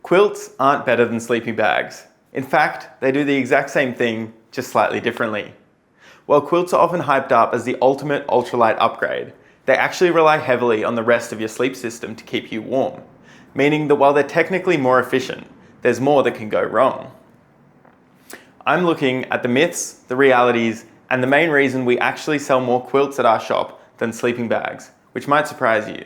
Quilts aren't better than sleeping bags. In fact, they do the exact same thing, just slightly differently. While quilts are often hyped up as the ultimate ultralight upgrade, they actually rely heavily on the rest of your sleep system to keep you warm, meaning that while they're technically more efficient, there's more that can go wrong. I'm looking at the myths, the realities, and the main reason we actually sell more quilts at our shop than sleeping bags, which might surprise you.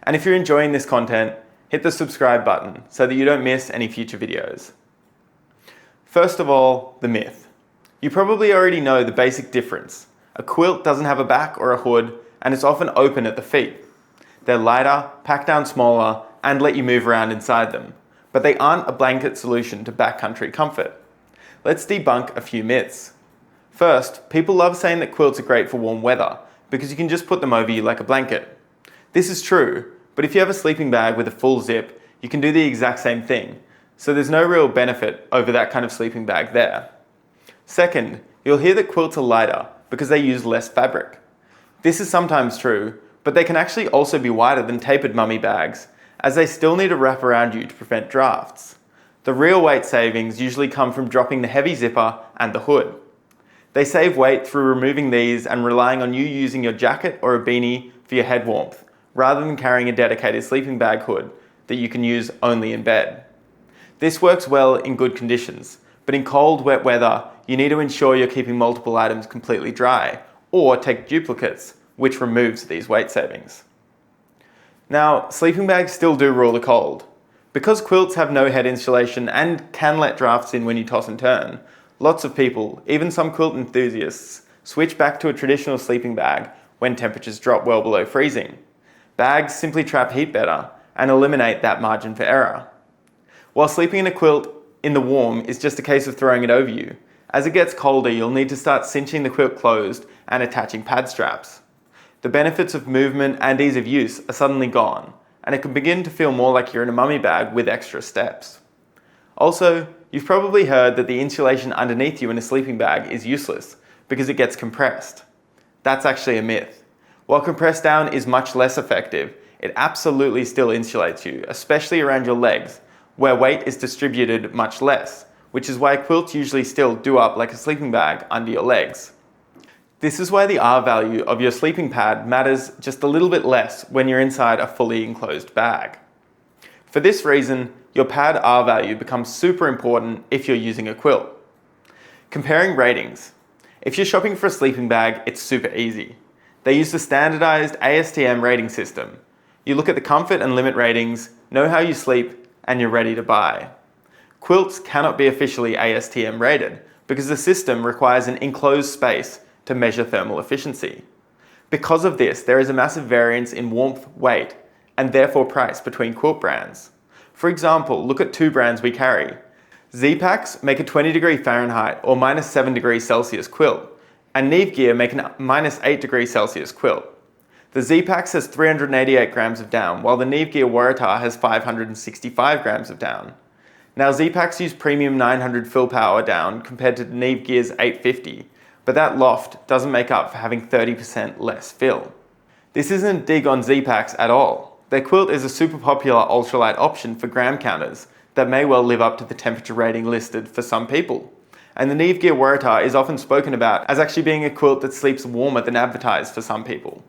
And if you're enjoying this content, hit the subscribe button so that you don't miss any future videos. First of all, the myth. You probably already know the basic difference. A quilt doesn't have a back or a hood, and it's often open at the feet. They're lighter, pack down smaller, and let you move around inside them. But they aren't a blanket solution to backcountry comfort. Let's debunk a few myths. First, people love saying that quilts are great for warm weather because you can just put them over you like a blanket. This is true, but if you have a sleeping bag with a full zip, you can do the exact same thing, so there's no real benefit over that kind of sleeping bag there. Second, you'll hear that quilts are lighter because they use less fabric. This is sometimes true, but they can actually also be wider than tapered mummy bags, as they still need to wrap around you to prevent drafts. The real weight savings usually come from dropping the heavy zipper and the hood. They save weight through removing these and relying on you using your jacket or a beanie for your head warmth, rather than carrying a dedicated sleeping bag hood that you can use only in bed. This works well in good conditions, but in cold, wet weather, you need to ensure you're keeping multiple items completely dry, or take duplicates, which removes these weight savings. Now, sleeping bags still do rule the cold. Because quilts have no head insulation and can let drafts in when you toss and turn, lots of people, even some quilt enthusiasts, switch back to a traditional sleeping bag when temperatures drop well below freezing. Bags simply trap heat better and eliminate that margin for error. While sleeping in a quilt in the warm is just a case of throwing it over you, as it gets colder you'll need to start cinching the quilt closed and attaching pad straps. The benefits of movement and ease of use are suddenly gone, and it can begin to feel more like you're in a mummy bag with extra steps. Also, you've probably heard that the insulation underneath you in a sleeping bag is useless because it gets compressed. That's actually a myth. While compressed down is much less effective, it absolutely still insulates you, especially around your legs, where weight is distributed much less, which is why quilts usually still do up like a sleeping bag under your legs. This is why the R value of your sleeping pad matters just a little bit less when you're inside a fully enclosed bag. For this reason, your pad R value becomes super important if you're using a quilt. Comparing ratings. If you're shopping for a sleeping bag, it's super easy. They use the standardized ASTM rating system. You look at the comfort and limit ratings, know how you sleep, and you're ready to buy. Quilts cannot be officially ASTM rated because the system requires an enclosed space to measure thermal efficiency. Because of this, there is a massive variance in warmth, weight, and therefore price between quilt brands. For example, look at two brands we carry. Z-Packs make a 20 Fahrenheit or -7 quilt, and Neve Gear make a -8 quilt. The Z-Packs has 388 grams of down, while the Neve Gear Waratah has 565 grams of down. Now Z-Packs use premium 900 fill power down compared to Neve Gear's 850, but that loft doesn't make up for having 30% less fill. This isn't a dig on Z-Packs at all. Their quilt is a super popular ultralight option for gram counters that may well live up to the temperature rating listed for some people. And the Neve Gear Waratah is often spoken about as actually being a quilt that sleeps warmer than advertised for some people.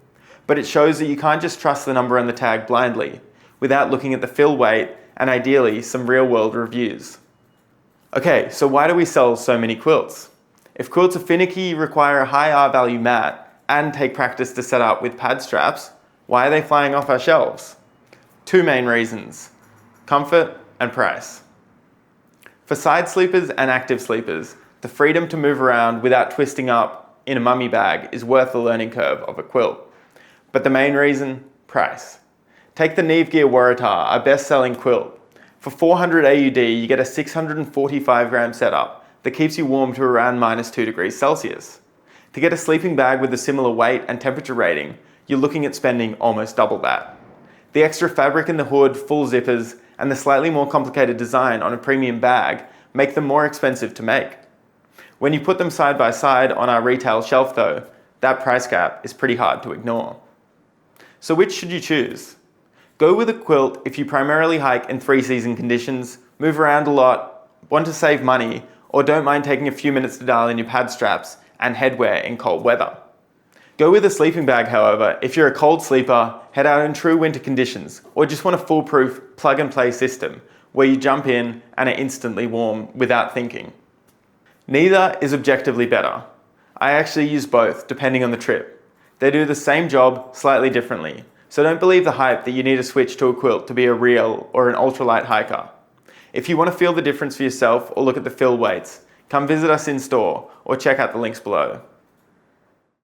But it shows that you can't just trust the number on the tag blindly, without looking at the fill weight and ideally some real world reviews. Okay, so why do we sell so many quilts? If quilts are finicky, require a high R value mat, and take practice to set up with pad straps, why are they flying off our shelves? Two main reasons: comfort and price. For side sleepers and active sleepers, the freedom to move around without twisting up in a mummy bag is worth the learning curve of a quilt. But the main reason? Price. Take the Neve Gear Waratah, our best-selling quilt. For 400 AUD, you get a 645 gram setup that keeps you warm to around -2 To get a sleeping bag with a similar weight and temperature rating, you're looking at spending almost double that. The extra fabric in the hood, full zippers, and the slightly more complicated design on a premium bag make them more expensive to make. When you put them side by side on our retail shelf though, that price gap is pretty hard to ignore. So which should you choose? Go with a quilt if you primarily hike in 3-season conditions, move around a lot, want to save money, or don't mind taking a few minutes to dial in your pad straps and headwear in cold weather. Go with a sleeping bag, however, if you're a cold sleeper, head out in true winter conditions, or just want a foolproof plug-and-play system where you jump in and are instantly warm without thinking. Neither is objectively better. I actually use both, depending on the trip. They do the same job slightly differently, so don't believe the hype that you need to switch to a quilt to be a real or an ultralight hiker. If you want to feel the difference for yourself or look at the fill weights, come visit us in store or check out the links below.